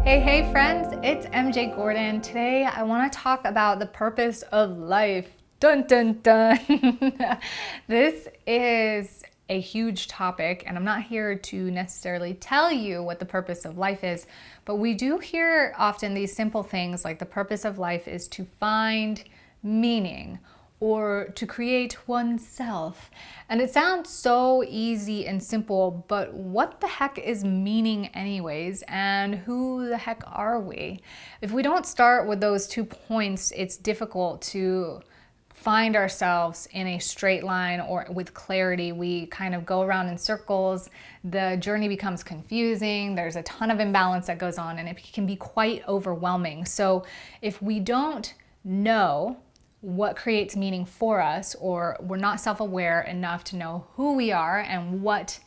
Hey friends, it's MJ Gordon. Today I want to talk about the purpose of life. Dun dun dun. This is a huge topic, and I'm not here to necessarily tell you what the purpose of life is, but we do hear often these simple things like the purpose of life is to find meaning or to create oneself. And it sounds so easy and simple, but what the heck is meaning anyways? And who the heck are we? If we don't start with those 2 points, it's difficult to find ourselves in a straight line or with clarity. We kind of go around in circles. The journey becomes confusing. There's a ton of imbalance that goes on, and it can be quite overwhelming. So if we don't know what creates meaning for us, or we're not self-aware enough to know who we are and what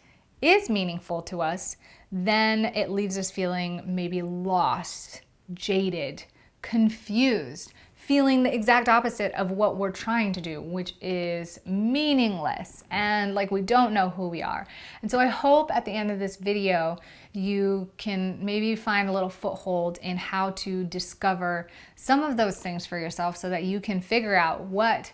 is meaningful to us, then it leaves us feeling maybe lost, jaded, confused, feeling the exact opposite of what we're trying to do, which is meaningless and like we don't know who we are. And so I hope at the end of this video, you can maybe find a little foothold in how to discover some of those things for yourself so that you can figure out what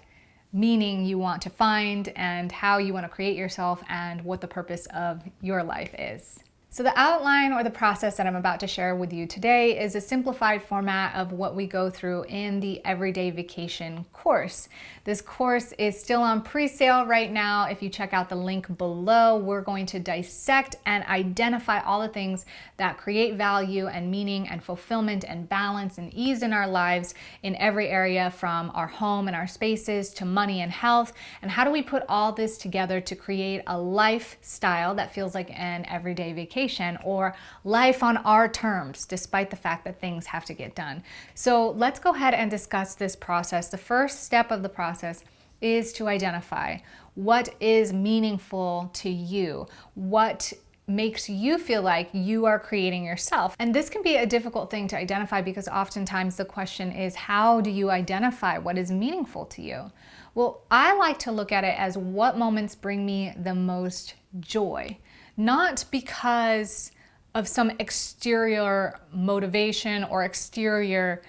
meaning you want to find and how you want to create yourself and what the purpose of your life is. So the outline or the process that I'm about to share with you today is a simplified format of what we go through in the Everyday Vacation course. This course is still on pre-sale right now. If you check out the link below, we're going to dissect and identify all the things that create value and meaning and fulfillment and balance and ease in our lives in every area, from our home and our spaces to money and health. And how do we put all this together to create a lifestyle that feels like an everyday vacation, or life on our terms, despite the fact that things have to get done. So let's go ahead and discuss this process. The first step of the process is to identify what is meaningful to you, what makes you feel like you are creating yourself. And this can be a difficult thing to identify because oftentimes the question is, how do you identify what is meaningful to you? Well, I like to look at it as what moments bring me the most joy. Not because of some exterior motivation or exterior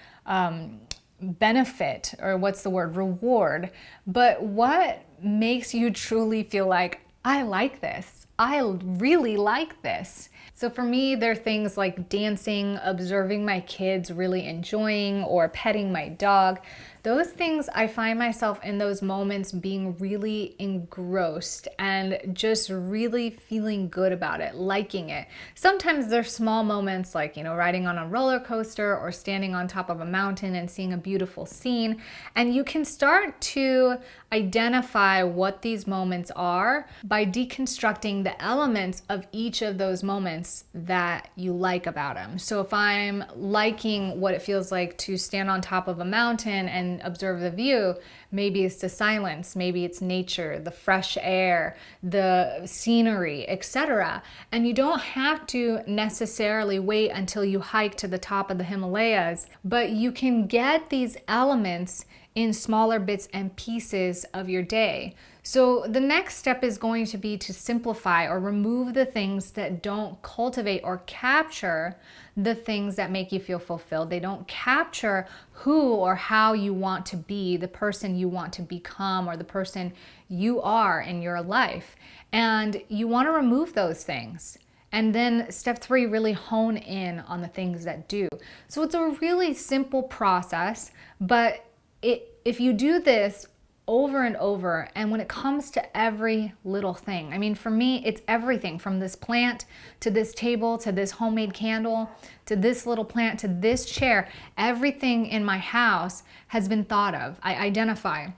benefit, or what's the word, reward, but what makes you truly feel like, I like this. I really like this. So for me, there are things like dancing, observing my kids really enjoying, or petting my dog. Those things, I find myself in those moments being really engrossed and just really feeling good about it, liking it. Sometimes there's small moments like, riding on a roller coaster or standing on top of a mountain and seeing a beautiful scene. And you can start to identify what these moments are by deconstructing the elements of each of those moments that you like about them. So if I'm liking what it feels like to stand on top of a mountain and observe the view, maybe it's the silence, maybe it's nature, the fresh air, the scenery, etc. And you don't have to necessarily wait until you hike to the top of the Himalayas, but you can get these elements in smaller bits and pieces of your day. So the next step is going to be to simplify or remove the things that don't cultivate or capture the things that make you feel fulfilled. They don't capture who or how you want to be, the person you want to become, or the person you are in your life. And you want to remove those things. And then step 3, really hone in on the things that do. So it's a really simple process, but if you do this over and over, and when it comes to every little thing, I mean, for me, it's everything from this plant to this table to this homemade candle to this little plant to this chair. Everything in my house has been thought of. I identify,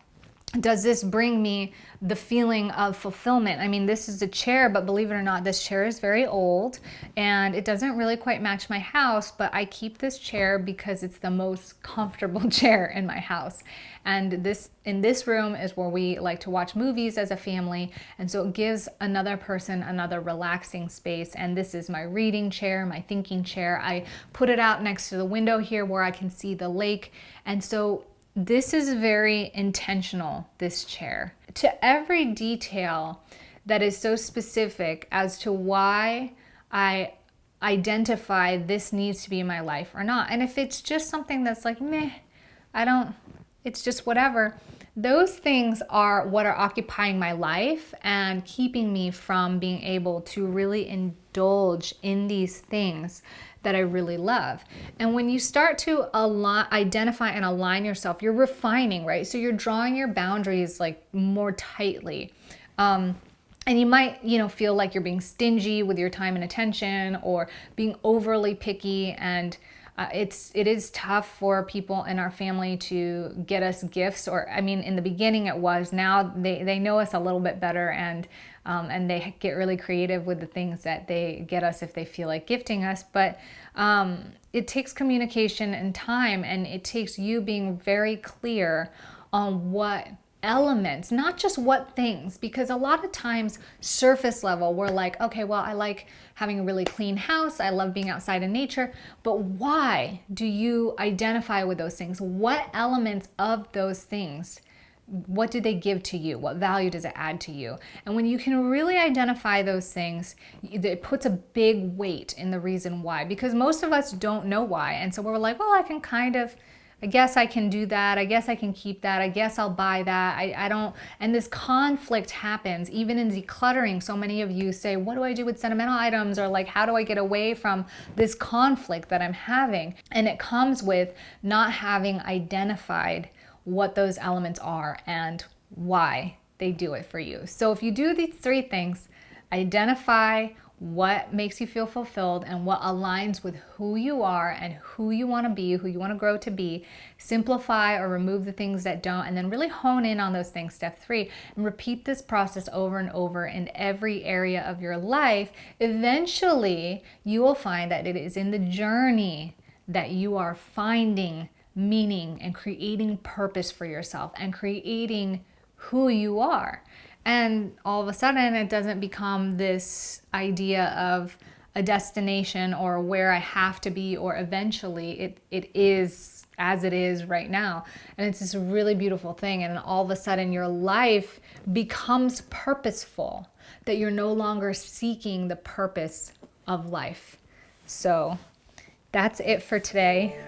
does this bring me the feeling of fulfillment? I mean, this is a chair, but believe it or not, this chair is very old and it doesn't really quite match my house, but I keep this chair because it's the most comfortable chair in my house. And in this room is where we like to watch movies as a family. And so it gives another person another relaxing space. And this is my reading chair, my thinking chair. I put it out next to the window here where I can see the lake. And so this is very intentional, this chair. To every detail that is so specific as to why I identify this needs to be in my life or not. And if it's just something that's like, meh, I don't, it's just whatever. Those things are what are occupying my life and keeping me from being able to really indulge in these things that I really love. And when you start to identify and align yourself, you're refining, right? So you're drawing your boundaries like more tightly. And you might, feel like you're being stingy with your time and attention, or being overly picky. And it is tough for people in our family to get us gifts, or in the beginning it was. Now they know us a little bit better, and they get really creative with the things that they get us if they feel like gifting us. But it takes communication and time, and it takes you being very clear on what elements, not just what things, because a lot of times surface level we're like, okay, well, I like having a really clean house, I love being outside in nature, but why do you identify with those things? What elements of those things, what do they give to you? What value does it add to you? And when you can really identify those things, it puts a big weight in the reason why, because most of us don't know why. And so we're like, well, I guess I can do that. I guess I can keep that. I guess I'll buy that. I don't. And this conflict happens even in decluttering. So many of you say, what do I do with sentimental items? Or like, how do I get away from this conflict that I'm having? And it comes with not having identified what those elements are and why they do it for you. So if you do these 3 things, identify what makes you feel fulfilled and what aligns with who you are and who you want to be, who you want to grow to be, simplify or remove the things that don't, and then really hone in on those things, step 3, and repeat this process over and over in every area of your life. Eventually, you will find that it is in the journey that you are finding meaning and creating purpose for yourself and creating who you are. And all of a sudden, it doesn't become this idea of a destination or where I have to be, or eventually it is as it is right now. And it's this really beautiful thing. And all of a sudden, your life becomes purposeful, that you're no longer seeking the purpose of life. So that's it for today.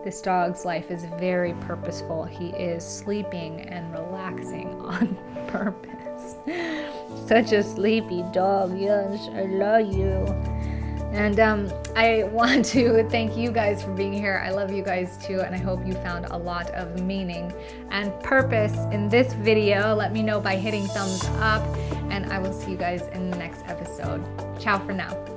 This dog's life is very purposeful. He is sleeping and relaxing on purpose. Such a sleepy dog. Yes, I love you. And I want to thank you guys for being here. I love you guys too, and I hope you found a lot of meaning and purpose in this video. Let me know by hitting thumbs up, and I will see you guys in the next episode. Ciao for now.